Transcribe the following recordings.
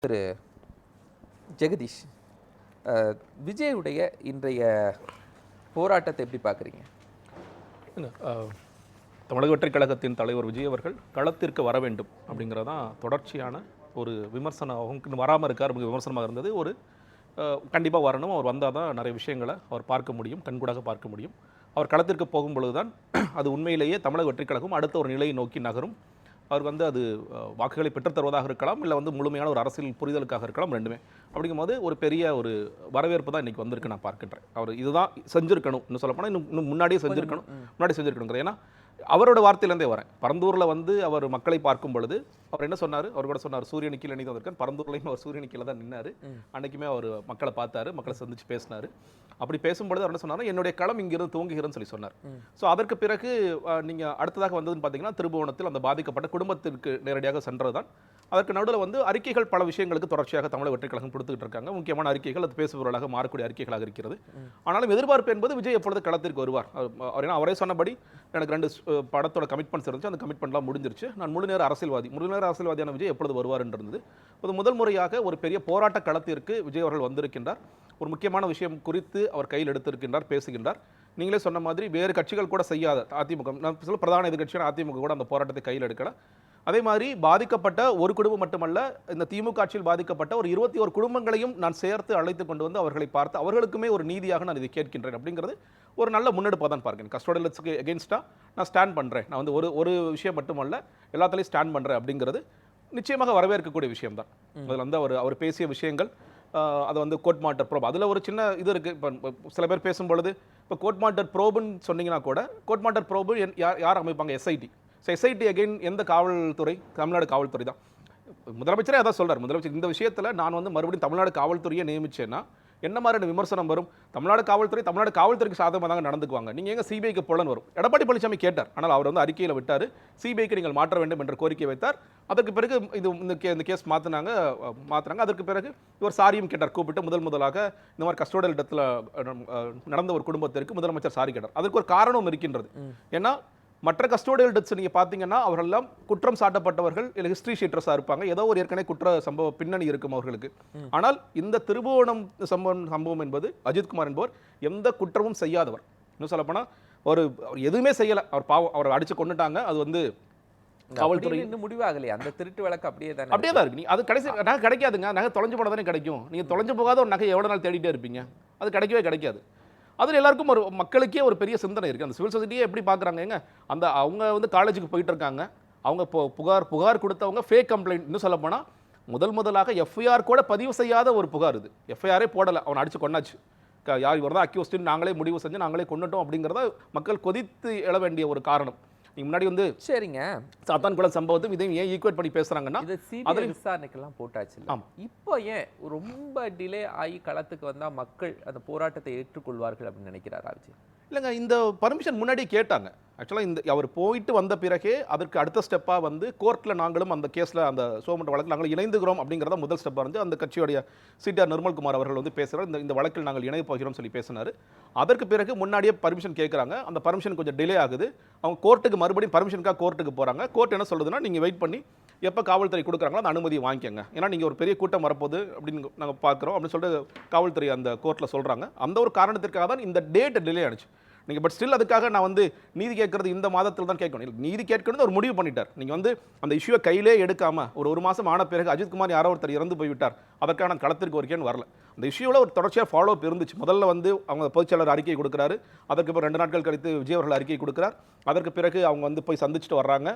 திரு ஜெகதீஷ், விஜயுடைய இன்றைய போராட்டத்தை எப்படி பார்க்குறீங்க? தமிழக வெற்றிக் கழகத்தின் தலைவர் விஜய் அவர்கள் களத்திற்கு வர வேண்டும் அப்படிங்கிறதான் தொடர்ச்சியான ஒரு விமர்சனம். வராமல் இருக்கார், விமர்சனமாக இருந்தது. ஒரு கண்டிப்பாக வரணும், அவர் வந்தால் தான் நிறைய விஷயங்களை அவர் பார்க்க முடியும், கண்கூடாக பார்க்க முடியும். அவர் களத்திற்கு போகும்பொழுது தான் அது உண்மையிலேயே தமிழக வெற்றிக் கழகம் அடுத்த ஒரு நிலையை நோக்கி நகரும். அவர் அது வாக்குகளை பெற்றுத்தருவதாக இருக்கலாம், இல்லை முழுமையான ஒரு அரசியல் புரிதலுக்காக இருக்கலாம், ரெண்டுமே. அப்படிங்கும்போது ஒரு பெரிய ஒரு வரவேற்பு தான் இன்றைக்கி வந்திருக்கு நான் பார்க்கின்றேன். அவர் இதுதான் செஞ்சுருக்கணும், இன்னும் சொல்லப்போனால் இன்னும் முன்னாடியே செஞ்சுருக்கணும். ஏன்னா அவரோட வார்த்தையிலேருந்தே வரேன். பரந்தூரில் அவர் மக்களை பார்க்கும் பொழுது அவர் என்ன சொன்னார்? அவர் கூட சொன்னார், சூரியனுக்கு கீழே தான் இருக்கார். பரந்தூர்லையும் அவர் சூரியனுக்கு கீழே தான் நின்னார். அன்றைக்குமே அவர் மக்களை பார்த்தாரு, மக்களை சந்திச்சு பேசினார். அப்படி பேசும்பொழுது அவர் என்ன சொன்னார்? என்னுடைய களம் இங்கிருந்து துவங்குகிறேன்னு சொல்லி சொன்னார். ஸோ அதற்கு பிறகு நீங்கள் அடுத்ததாக வந்ததுன்னு பார்த்தீங்கன்னா, திருபுவனத்தில் அந்த பாதிக்கப்பட்ட குடும்பத்திற்கு நேரடியாக சென்றது தான். அதற்கு நடுவில் அறிக்கைகள் பல விஷயங்களுக்கு தொடர்ச்சியாக தமிழக வெற்றிக் கழகம் கொடுத்துக்கிட்டு இருக்காங்க. முக்கியமான அறிக்கைகள் அது பேசுபவர்களாக மாறக்கூடிய அறிக்கைகளாக இருக்கிறது. ஆனாலும் எதிர்பார்ப்பு என்பது விஜய் எப்பொழுது களத்திற்கு வருவார். அவரே சொன்னபடி எனக்கு 2 படத்தோட கமிட்மெண்ட்ஸ் இருந்துச்சு, அந்த கமிட்மெண்ட்லாம் முடிஞ்சிருச்சு, நான் முழு நேர அரசியல்வாதியான விஜய் எப்பொழுது வருவார் இருந்தது. முதல் முறையாக ஒரு பெரிய போராட்ட களத்திற்கு விஜய் அவர்கள் வந்திருக்கின்றார். ஒரு முக்கியமான விஷயம் குறித்து அவர் கையில் எடுத்திருக்கின்றார், பேசுகின்றார். நீங்களே சொன்ன மாதிரி வேறு கட்சிகள் கூட செய்யாத அதிமுக, நான் சொல்ல பிரதான எதிர்கட்சியான அதிமுக கூட அந்த போராட்டத்தை கையில் எடுக்கல. அதே மாதிரி பாதிக்கப்பட்ட ஒரு குடும்பம் மட்டுமல்ல, இந்த திமுக ஆட்சியில் பாதிக்கப்பட்ட ஒரு 21 குடும்பங்களையும் நான் சேர்த்து அழைத்து கொண்டு வந்து அவர்களை பார்த்து அவர்களுக்குமே ஒரு நீதியாக நான் இதை கேட்கின்றேன் அப்படிங்கிறது ஒரு நல்ல முன்னெடுப்பாக தான் பார்க்கிறேன். கஸ்டோடியல்ஸ்க்கு எகென்ஸ்டாக நான் ஸ்டாண்ட் பண்ணுறேன், நான் ஒரு விஷயம் மட்டுமல்ல எல்லாத்துலேயும் ஸ்டாண்ட் பண்ணுறேன் அப்படிங்கிறது நிச்சயமாக வரவேற்கக்கூடிய விஷயம் தான். அதில் அவர் பேசிய விஷயங்கள், அது கோர்ட் மார்டர் ப்ரோப், அதில் ஒரு சின்ன இது இருக்குது. இப்போ சில பேர் பேசும்பொழுது இப்போ கோர்ட் மார்டர் ப்ரோபுன்னு சொன்னீங்கன்னா கூட, கோர்ட் மார்டர் ப்ரோபு யார் அமைப்பாங்க? எஸ்ஐடி. ஸோ எஸ்ஐடி அகைன் எந்த காவல்துறை? தமிழ்நாடு காவல்துறை தான். முதலமைச்சரே அதான் சொல்கிறார். முதலமைச்சர் இந்த விஷயத்தில் நான் மறுபடியும் தமிழ்நாடு காவல்துறையை நியமிச்சேன்னா என்ன மாதிரியான விமர்சனம் வரும்? தமிழ்நாடு காவல்துறைக்கு சாதகமாக தாங்க நடந்துக்குவாங்க, நீங்கள் எங்கே சிபிஐக்கு போலன்னு வரும். எடப்பாடி பழனிசாமி கேட்டார், ஆனால் அவர் அறிக்கையில் விட்டார், சிபிஐக்கு நீங்கள் மாற்ற வேண்டும் என்ற கோரிக்கை வைத்தார். அதற்கு பிறகு இந்த கேஸ் மாற்றினாங்க. அதற்கு பிறகு இவர் சாரியும் கேட்டார், கூப்பிட்டு முதலாக இந்த மாதிரி கஸ்டோடியல் இடத்துல நடந்த ஒரு குடும்பத்திற்கு முதலமைச்சர் சாரி கேட்டார். அதற்கு ஒரு காரணம் இருக்கின்றது. ஏன்னா மற்ற கஸ்டோடியல் டெத்ஸ் நீங்கள் பார்த்தீங்கன்னா அவர்களெல்லாம் குற்றம் சாட்டப்பட்டவர்கள், இல்லை ஹிஸ்ட்ரி ஷீட்டர்ஸாக இருப்பாங்க, ஏதோ ஒரு ஏற்கனவே குற்ற சம்பவ பின்னணி இருக்கும் அவர்களுக்கு. ஆனால் இந்த திருபுவனம் சம்பவம் என்பது அஜித்குமார் என்பவர் எந்த குற்றமும் செய்யாதவர். இன்னும் சொல்லப்போனால் ஒரு எதுவுமே செய்யலை, அவர் பாவம், அவரை அடித்து கொண்டுட்டாங்க. அது காவல்துறை இன்னும் முடிவாகலையே, அந்த திருட்டு வழக்கு அப்படியே தான் இருக்கு. அது கடைசி நகை கிடைக்காதுங்க. நகை தொலைஞ்சு போனதானே கிடைக்கும். நீங்கள் தொலைஞ்சு போகாத ஒரு நகை எவ்வளோ நாள் தேடிட்டே இருப்பீங்க? அது கிடைக்காது. அதில் எல்லாருக்கும் ஒரு மக்களுக்கே ஒரு பெரிய சிந்தனை இருக்குது. அந்த சிவில் சொசைட்டியே எப்படி பார்க்குறாங்க? அவங்க காலேஜுக்கு போயிட்டு இருக்காங்க, அவங்க புகார் கொடுத்தவங்க ஃபேக் கம்ப்ளைண்ட். இன்னும் சொல்ல போனால் முதலாக எஃப்ஐஆர் கூட பதிவு செய்யாத ஒரு புகார். இது எஃப்ஐஆரே போடலை, அவனை அடித்து கொண்டாச்சு, யார் இவர் தான் அக்யூஸ்டுன்னு நாங்களே முடிவு செஞ்சு நாங்களே கொண்டுட்டோம் அப்படிங்கிறத மக்கள் கொதித்து எழ வேண்டிய ஒரு காரணம். முன்னாடி சரிங்க, சாத்தான்குளம் சம்பவத்தும் இதையும் ஏன் ஈக்குவேட் பண்ணி பேசுறாங்கன்னா, அது விசாரணைக்கெல்லாம் போட்டாச்சு. இப்போ ஏன் ரொம்ப டிலே ஆகி களத்துக்கு வந்தா மக்கள் அந்த போராட்டத்தை ஏற்றுக்கொள்வார்கள் அப்படின்னு நினைக்கிறாரா விஜய்? இல்லைங்க, இந்த பர்மிஷன் முன்னாடியே கேட்டாங்க. ஆக்சுவலாக அவர் போயிட்டு வந்த பிறகே அதற்கு அடுத்த ஸ்டெப்பாக கோர்ட்டில் நாங்களும் அந்த கேஸில் அந்த சோமன்ற வழக்கில் நாங்கள் இணைந்துகிறோம் அப்படிங்கிறத முதல் ஸ்டெப்பாக இருந்து அந்த கட்சியோடைய சிடிஆர் நிர்மல்குமார் அவர்கள் பேசுகிறார், இந்த வழக்கில் நாங்கள் இணைய போகிறோம் சொல்லி பேசினார். அதற்கு பிறகு முன்னாடியே பர்மிஷன் கேட்குறாங்க. அந்த பர்மிஷன் கொஞ்சம் டிலே ஆகுது. அவங்க கோர்ட்டுக்கு மறுபடியும் பர்மிஷனுக்காக கோர்ட்டுக்கு போகிறாங்க. கோர்ட் என்ன சொல்லுதுன்னா, நீங்கள் வெயிட் பண்ணி எப்போ காவல்துறை கொடுக்குறாங்களோ அந்த அனுமதியை வாங்கிக்கோங்க, ஏன்னா நீங்கள் ஒரு பெரிய கூட்டம் வரப்போகுது அப்படின்னு நாங்கள் பார்க்குறோம் அப்படின்னு சொல்லிட்டு காவல்துறை அந்த கோர்ட்டில் சொல்கிறாங்க. அந்த ஒரு காரணத்திற்காக தான் இந்த டேட் டிலே ஆனிச்சு. நீங்கள் பட் ஸ்டில் அதுக்காக நான் நீதி கேட்கறது இந்த மாதத்தில் தான் கேட்கணும், நீதி கேட்கணும்னு ஒரு முடிவு பண்ணிட்டார். நீங்கள் அந்த இஷ்யூவை கையிலே எடுக்காமல் ஒரு மாதம் ஆன பிறகு அஜித்குமார் யாரோ ஒருத்தர் இறந்து போய்விட்டார், அதற்காக நான் களத்திற்கு ஒருக்கேன்னு வரல. அந்த இஷ்யூவில் ஒரு தொடர்ச்சியாக ஃபாலோ அப் இருந்துச்சு. முதல்ல அவங்க பொதுச்செயலாளர் அறிக்கை கொடுக்குறாரு, அதற்கு பிறகு 2 நாட்கள் கழித்து விஜய் அவர்கள் அறிக்கை கொடுக்குறார். அதற்கு பிறகு அவங்க போய் சந்திச்சுட்டு வர்றாங்க.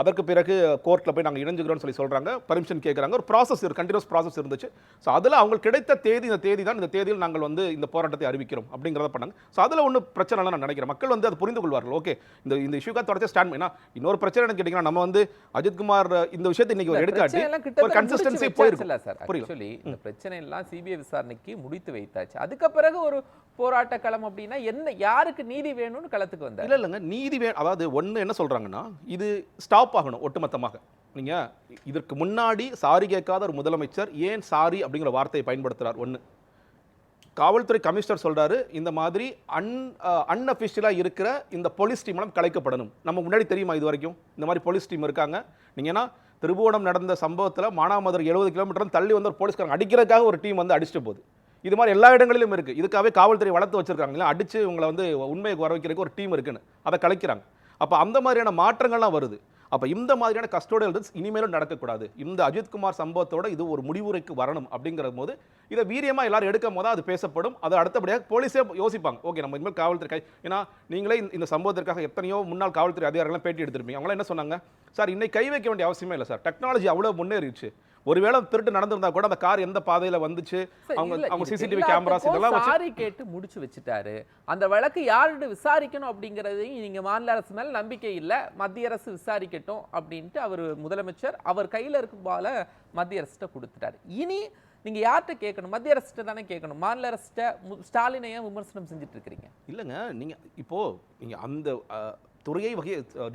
அதற்கு பிறகு கோர்ட்டில் போய் நாங்கள் இணைஞ்சுக்கிறோம்னு சொல்லி சொல்கிறாங்க, பர்மிஷன் கேட்குறாங்க. ஒரு ப்ராசஸ், கண்டினியூஸ் ப்ராசஸ் இருந்துச்சு. ஸோ அதில் அவங்களுக்கு கிடைத்த தேதி இந்த தேதி தான், இந்த தேதியில் நாங்கள் இந்த போராட்டத்தை அறிவிக்கிறோம் அப்படிங்கிறத பண்ணாங்க. ஸோ அதில் ஒன்றும் பிரச்சனை இல்லை நான் நினைக்கிறேன். மக்கள் அதை புரிந்து கொள்வார்கள். ஓகே, இந்த இஷ்யூக்காக தொடர்ச்சி ஸ்டாண்ட் பண்ணா. இன்னொரு பிரச்சனை என்ன கேட்டிங்கன்னா, நம்ம அஜித்குமார் இந்த விஷயத்தை இன்னைக்கு ஒரு எடுக்காட்டி ஒரு கன்சிஸ்டன்சி போயிருக்கல சார். ஆக்சுவலி இந்த பிரச்சனை எல்லாம் சிபிஐ விசாரணைக்கு முடித்து வைத்தாச்சு. அதுக்கு பிறகு ஒரு போராட்ட களம் அப்படின்னா என்ன, யாருக்கு நீதி வேணும்னு களத்துக்கு வந்தார்? இல்லைங்க, நீதி அதாவது ஒன்று என்ன சொல்கிறாங்கன்னா, இது ஸ்டாப் ஆகணும் ஒட்டுமொத்தமாக. நீங்கள் இதற்கு முன்னாடி சாரி கேட்காத ஒரு முதலமைச்சர் ஏன் சாரி அப்படிங்கிற வார்த்தையை பயன்படுத்துகிறார்? ஒன்று, காவல்துறை கமிஷனர் சொல்றாரு இந்த மாதிரி அன்அஃபிஷியலா இருக்கிற இந்த போலீஸ் டீம் கலைக்கப்படணும். நம்ம முன்னாடி தெரியுமா இது வரைக்கும் இந்த மாதிரி போலீஸ் டீம் இருக்காங்க? நீங்க ஏன்னா திருபுவனம் நடந்த சம்பவத்தில் மானாமதுரை 70 கிலோமீட்டர் தள்ளி வந்து ஒரு போலீஸ்காரங்க அடிக்கிறதுக்காக ஒரு டீம் வந்து அடிச்சுட்டு போகுது. இது மாதிரி எல்லா இடங்களிலும் இருக்கு. இதுக்காகவே காவல்துறை வளர்த்து வச்சிருக்காங்க, அடிச்சு உங்களை வந்து உண்மையை வர வைக்கிறதுக்கு ஒரு டீம் இருக்குன்னு அதை கலைக்கிறாங்க. அப்போ அந்த மாதிரியான மாற்றங்கள்லாம் வருது. அப்போ இந்த மாதிரியான கஸ்டோடியல் ரிஸ்க் இனிமேலும் நடக்கக்கூடாது. இந்த அஜித்குமார் சம்பவத்தோட இது ஒரு முடிவுரைக்கு வரணும் அப்படிங்கிற போது இதை வீரியமா எல்லாரும் எடுக்கும் போது அது பேசப்படும். அது அடுத்தபடியாக போலீஸே யோசிப்பாங்க, ஓகே நம்ம இனிமேல் காவல்துறை ஏன்னா நீங்களே இந்த சம்பவத்திற்காக எத்தனையோ முன்னாள் காவல்துறை அதிகாரிகள்லாம் பேட்டி எடுத்திருப்பீங்க. அவங்களாம் என்ன சொன்னாங்க, சார் இன்னைக்கு கை வைக்க வேண்டிய அவசியமே இல்லை சார், டெக்னாலஜி அவ்வளோ முன்னேறிடுச்சு. ஒருவேளை திருட்டு நடந்திருந்தா கூட அந்த கார் எந்த பாதையில வந்துச்சு, அவங்க சிசிடிவி கேமராஸ் இதெல்லாம் வச்சு சாரி கேட்டு முடிச்சு வச்சுட்டாரு. அந்த வழக்கு யார்கிட்ட விசாரிக்கணும் அப்படிங்கறதையும் நீங்க மாநில அரசு மேல நம்பிக்கை இல்ல, மத்திய அரசு விசாரிக்கட்டும் அப்படின்ட்டு அவர் முதலமைச்சர் அவர் கையில இருக்கும் போல மத்திய அரசிட்ட கொடுத்துட்டாரு. இனி நீங்க யார்கிட்ட கேட்கணும்? மத்திய அரசிட்ட தானே கேட்கணும். மாநில அரசிட்ட ஸ்டாலினை ஏன் விமர்சனம் செஞ்சுட்டு இருக்கீங்க? இல்லங்க, நீங்க இப்போ நீங்க அந்த துறையை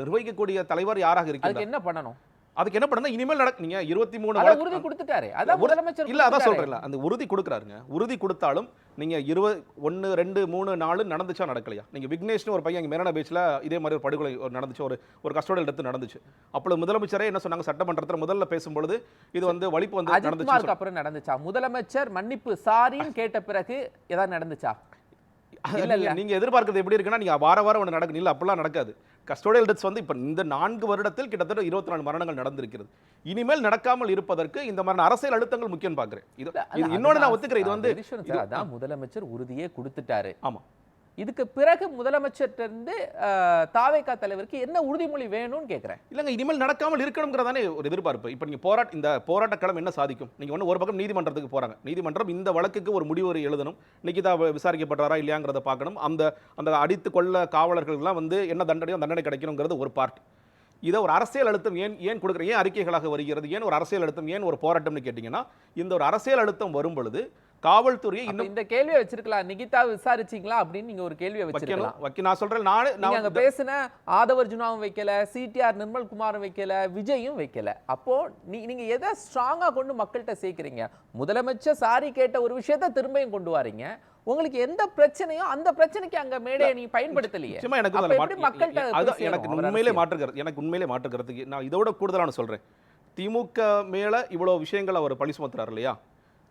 நிர்வகிக்கக்கூடிய தலைவர் யாராக இருக்கு, என்ன பண்ணணும்? அதுக்கு என்ன பண்ணணும்? இனிமேல் நீங்க 23 உறுதி கொடுத்துட்டாரு. அதான் முதலமைச்சர் இல்ல, அதான் சொல்றேன்ல, அந்த உறுதி கொடுக்குறாருங்க. உறுதி கொடுத்தாலும் நீங்க 21 2 3 4 நடந்துச்சா நடக்கலையா? நீங்க விக்னேஷ்னு ஒரு பையன் மெரினா பீச்ல இதே மாதிரி ஒரு படுகொலை நடந்துச்சு, ஒரு கஸ்டோடியல் எடுத்து நடந்துச்சு. அப்போ முதலமைச்சரே என்ன சொன்னாங்க, சட்டமன்றத்தில் முதல்ல பேசும்பொழுது இது வந்து வலிப்பு வந்து நடந்துச்சு. அப்புறம் நடந்துச்சா? முதலமைச்சர் மன்னிப்பு சாரின்னு கேட்ட பிறகு ஏதாவது நடந்துச்சா? நீங்க எதிர்பார்க்கிறது எப்படி இருக்குன்னா, நீங்க வாரம் ஒன்று நடக்கும் இல்ல, அப்படிலாம் நடக்காது. கஸ்டோடியல் டெத்ஸ் வந்து இப்ப இந்த 4 வருடத்தில் கிட்டத்தட்ட 24 மரணங்கள் நடந்திருக்கிறது. இனிமேல் நடக்காமல் இருப்பதற்கு இந்த மாதிரி அரசியல் அழுத்தங்கள் முக்கியம் பார்க்கிறேன். இது இன்னொன்னு நான் ஒத்துக்கிறேன். இது வந்து அதான் முதலமைச்சர் உறுதியே கொடுத்துட்டாரு. ஆமா, இதுக்கு பிறகு முதலமைச்சர் இருந்து தாவேகா தலைவருக்கு என்ன உறுதிமொழி வேணும்னு கேட்கிறேன். இல்லங்க, இனிமேல் நடக்காமல் இருக்கணும்ங்கிறதானே ஒரு எதிர்பார்ப்பு. இப்போ நீங்க இந்த போராட்ட களம் என்ன சாதிக்கும்? நீங்க ஒரு பக்கம் நீதிமன்றத்துக்கு போறாங்க, நீதிமன்றம் இந்த வழக்குக்கு ஒரு முடிவு எழுதணும், நிகிதா விசாரிக்கப்பட்டாரா இல்லையாங்கிறத பார்க்கணும். அந்த அடித்து கொள்ள காவலர்கள்லாம் வந்து என்ன தண்டனை கிடைக்கணுங்கிறது ஒரு பார்ட். இதை ஒரு அரசியல் அழுத்தம் ஏன் கொடுக்குற, ஏன் அறிக்கைகளாக வருகிறது, ஏன் ஒரு அரசியல் அழுத்தம், ஏன் ஒரு போராட்டம்னு கேட்டீங்கன்னா, இந்த ஒரு அரசியல் அழுத்தம் வரும் பொழுது காவல்துறையை இன்னும் இந்த கேள்வியை வச்சிருக்கலாம், நிகிதா விசாரிச்சீங்களா அப்படின்னு நீங்க ஒரு கேள்வியை வச்சிருக்கலாம். நான் சொல்றேன், நான் அங்க பேசின ஆதவர்ஜுனாவும் வைக்கல, சிடிஆர் நிர்மல் குமாரும் வைக்கல, விஜயும் வைக்கல. அப்போ நீங்க எதை ஸ்ட்ராங்கா கொண்டு மக்கள்கிட்ட சேர்க்கிறீங்க? முதலமைச்சர் சாரி கேட்ட ஒரு விஷயத்தை திரும்பியும் கொண்டு வரீங்க. உங்களுக்கு எந்த பிரச்சனையோ அந்த பிரச்சனைக்கு அங்க மேடையை நீ பயன்படுத்தலையே. எனக்கு உண்மையிலே மாற்றுகிறது. நான் இதோட கூடுதலான சொல்றேன், திமுக மேல இவ்வளவு விஷயங்கள் அவர் பழி சுமத்துறாரு இல்லையா?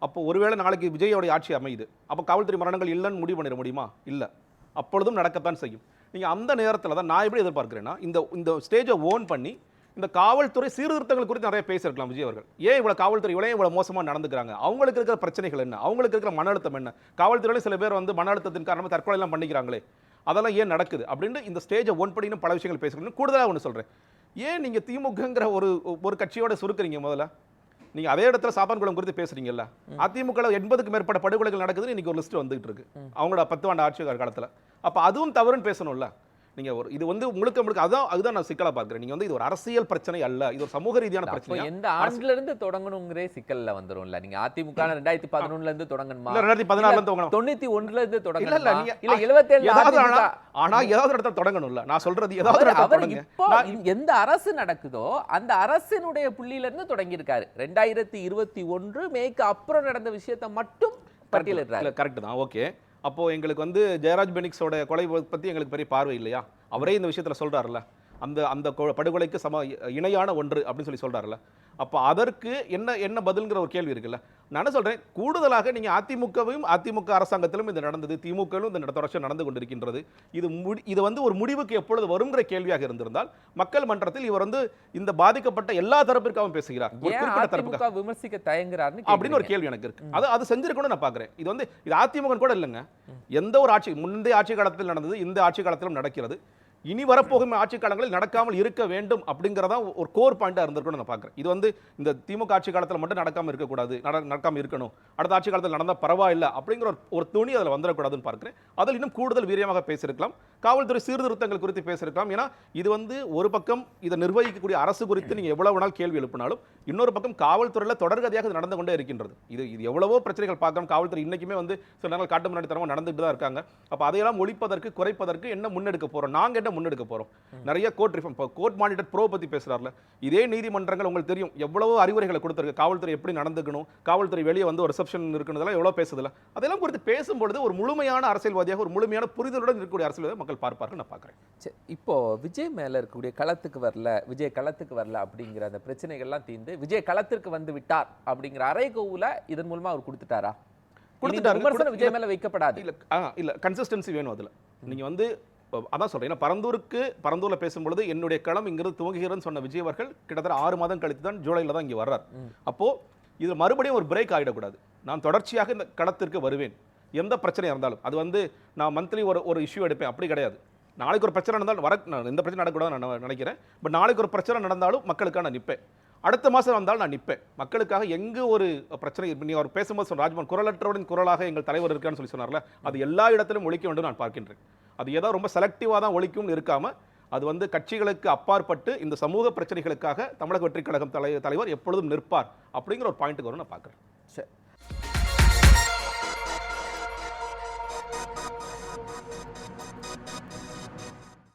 அப்போ ஒருவேளை நாளைக்கு விஜயோடைய ஆட்சி அமையுது, அப்போ காவல்துறை மரணங்கள் இல்லைன்னு முடிவு பண்ணிட முடியுமா? இல்லை, அப்பொழுதும் நடக்கத்தான் செய்யும். நீங்கள் அந்த நேரத்தில் தான் நான் எப்படி எதிர்பார்க்கிறேன்னா, இந்த ஸ்டேஜை ஓன் பண்ணி இந்த காவல்துறை சீர்திருத்தங்கள் குறித்து நிறைய பேசியிருக்கலாம் விஜய் அவர்கள். ஏன் இவ்வளோ காவல்துறை இவ்வளோ மோசமாக நடந்துக்கிறாங்க, அவங்களுக்கு இருக்கிற பிரச்சனைகள் என்ன, அவங்களுக்கு இருக்கிற மன அழுத்தம் என்ன, காவல்துறையில் சில பேர் வந்து மன அழுத்தத்தின் காரணமாக தற்கொலைலாம் பண்ணிக்கிறாங்களே, அதெல்லாம் ஏன் நடக்குது அப்படின்னு இந்த ஸ்டேஜை ஓன் பண்ணி பல விஷயங்கள் பேசுகிறேன். கூடுதலாக ஒன்று சொல்கிறேன், ஏன் நீங்கள் திமுகங்கிற ஒரு கட்சியோட சுருக்குறீங்க? முதல்ல நீங்க அதே இடத்துல சாப்பான்குளம் குறித்து பேசுறீங்கல்ல, அதிமுக 80க்கு மேற்பட்ட படுகொலைகள் நடக்குதுன்னு இன்னைக்கு ஒரு லிஸ்ட் வந்துகிட்டு இருக்கு அவங்களோட 10 ஆண்டு ஆட்சி காலத்துல. அப்ப அதுவும் தவறுன்னு பேசணும்ல. நீங்க இது வந்து முழுக்க அதுதான் நான் சிக்கலா பார்க்கிறேன். நீங்க வந்து இது ஒரு அரசியல் பிரச்சனை அல்ல, இது ஒரு சமூக ரீதியான பிரச்சனை. எந்த ஆண்டுல இருந்து தொடங்கணும்ங்கறே சிக்கல்ல வந்துரும்ல. நீங்க அதிமுக 2011ல இருந்து தொடங்கணுமா, 2016ல இருந்து தொடங்கணும், 91ல இருந்து தொடங்கணுமா, இல்ல 77 ஆனா ஏதாவது இடத்துல தொடங்கணும்ல. நான் சொல்றது ஏதாவது இடத்துல தொடங்குங்க. இப்போ எந்த அரசு நடக்குதோ அந்த அரசினுடைய புள்ளியில இருந்து தொடங்கி இருக்காரு. 2021 மேக்கு அப்புறம் நடந்த விஷயத்தை மட்டும் பட்டியலிடுறாரு. கரெக்ட் தான், ஓகே. அப்போ எங்களுக்கு வந்து ஜெயராஜ் பெனிக்ஸோட கொலை பத்தி எங்களுக்கு பெரிய பார்வை இல்லையா? அவரே இந்த விஷயத்துல சொல்றாருல்ல, அந்த படுகொலைக்கு இணையான ஒன்று அப்படின்னு சொல்லி சொல்றாருல்ல. அப்போ அதற்கு என்ன பதில்ங்கிற ஒரு கேள்வி இருக்குல்ல. நான் என்ன சொல்றேன், கூடுதலாக நீங்க அதிமுக அரசாங்கத்திலும் இது நடந்தது, திமுகவும் இந்த தொடர்ச்சி நடந்து கொண்டிருக்கின்றது. இது வந்து ஒரு முடிவுக்கு எப்பொழுது வருங்கிற கேள்வியாக இருந்திருந்தால் மக்கள் மன்றத்தில் இவர் வந்து இந்த பாதிக்கப்பட்ட எல்லா தரப்பிற்காகவும் பேசுகிறார், ஒரு குறிப்பிட்ட தரப்புக்காக விமர்சிக்க தயங்குறாரு அப்படின்னு ஒரு கேள்வி எனக்கு இருக்கு. அது செஞ்சிருக்கணும்னு நான் பாக்குறேன். இது அதிமுக கூட இல்லைங்க, எந்த ஒரு ஆட்சி, முந்தைய ஆட்சி காலத்தில் நடந்தது, இந்த ஆட்சி காலத்திலும் நடக்கிறது, இனி வரப்போகும் ஆட்சி காலங்களில் நடக்காமல் இருக்க வேண்டும் அப்படிங்கிறதா ஒரு கோர் பாயிண்டா இருந்திருக்கும் நான் பார்க்குறேன். இது வந்து இந்த திமுக ஆட்சி காலத்தில் மட்டும் நடக்காமல் இருக்கக்கூடாது, நடக்காமல் இருக்கணும், அடுத்த ஆட்சி காலத்தில் நடந்தால் பரவாயில்லை அப்படிங்கிற ஒரு துணி அதில் வந்துடக்கூடாதுன்னு பார்க்குறேன். அதில் இன்னும் கூடுதல் வீரியமாக பேசியிருக்கலாம், காவல்துறை சீர்திருத்தங்கள் குறித்து பேசியிருக்கலாம். ஏன்னா இது வந்து ஒரு பக்கம் இதை நிர்வகிக்கக்கூடிய அரசு குறித்து நீங்கள் எவ்வளவு நாள் கேள்வி எழுப்பினாலும், இன்னொரு பக்கம் காவல்துறையில் தொடர்கதையாக நடந்து கொண்டே இருக்கின்றது. இது எவ்வளவோ பிரச்சனைகள் பார்க்கலாம். காவல்துறை இன்னைக்குமே வந்து சில நாள் காட்டு முன்னாடி தரமாக நடந்துட்டு தான் இருக்காங்க. அப்போ அதையெல்லாம் ஒழிப்பதற்கு, குறைப்பதற்கு என்ன முன்னெடுக்க போகிறோம், நாங்கள் என்ன முன்னெடுக்க போறோம். நிறைய கோர்ட் ரிஃபார்ம், இப்போ கோர்ட் மானிட்டர் ப்ரோ பத்தி பேசுறாருல, இதே நீதிமன்றங்கள் உங்களுக்கு தெரியும் எவ்வளவு அறிவுரைகளை கொடுத்திருக்கு. காவல்துறை எப்படி நடந்துக்கணும், காவல்துறை வெளியே வந்து ஒரு ரிசப்ஷன் இருக்குன்றதெல்லாம் எவ்வளவு பேசுதுல, அதெல்லாம் குறித்து பேசும்பொழுது ஒரு முழுமையான அரசியல்வாதியாக, ஒரு முழுமையான புரிதலுடன் இருக்கக்கூடிய அரசியல்வாதியை மக்கள் பார்ப்பார்கள் நான் பார்க்குறேன். சரி, இப்போ விஜய் மேல இருக்கக்கூடிய களத்துக்கு வரல அப்படிங்கிற அந்த பிரச்சனைகள்லாம் தீர்ந்து விஜய் களத்திற்கு வந்து விட்டார் அப்படிங்கிற அறைகூல இதன் மூலமா அவர் கொடுத்துட்டாரா? விமர்சனம் விஜய் மேல வைக்கப்படாது. இல்ல கன்சிஸ்டன்சி வேணும் அதுல. நீங்க வந்து அதான் சொல்றேன், ஏன்னா பரந்தூர்ல பேசும்பொழுது என்னுடைய களம் இங்கிருந்து துவங்குகிறேன்னு சொன்ன விஜய் அவர்கள் கிட்டத்தட்ட 6 மாதம் கழித்து தான் ஜூலைல தான் இங்க வர்றார். அப்போ இது மறுபடியும் ஒரு பிரேக் ஆகிடக்கூடாது. நான் தொடர்ச்சியாக இந்த களத்திற்கு வருவேன், எந்த பிரச்சனையா இருந்தாலும். அது வந்து நான் மந்த்லி ஒரு இஷ்யூ எடுப்பேன் அப்படி கிடையாது. நாளைக்கு ஒரு பிரச்சனை நடந்தாலும் நான் எந்த பிரச்சனை நடக்கக்கூடாது நான் நினைக்கிறேன். பட் நாளைக்கு ஒரு பிரச்சனை நடந்தாலும் மக்களுக்காக நான் நிற்பேன். அடுத்த மாதம் வந்தாலும் நான் நிற்பேன் மக்களுக்காக. எங்கே ஒரு பிரச்சனை நீ அவர் பேசும்போது சொன்ன ராஜ்மோகன் குரலற்றவரின் குரலாக எங்கள் தலைவர் இருக்கான்னு சொல்லி சொன்னார்ல, அது எல்லா இடத்திலும் ஒழிக்க வேண்டும் நான் பார்க்கின்றேன். அது ஏதோ ரொம்ப செலக்டிவாக தான் ஒழிக்கும்னு இருக்காமல் அது வந்து கட்சிகளுக்கு அப்பாற்பட்டு இந்த சமூக பிரச்சனைகளுக்காக தமிழக வெற்றிக் கழகம் தலைவர் எப்பொழுதும் நிற்பார் அப்படிங்கிற ஒரு பாயிண்ட்டுக்கு வரும் நான் பார்க்குறேன். சரி.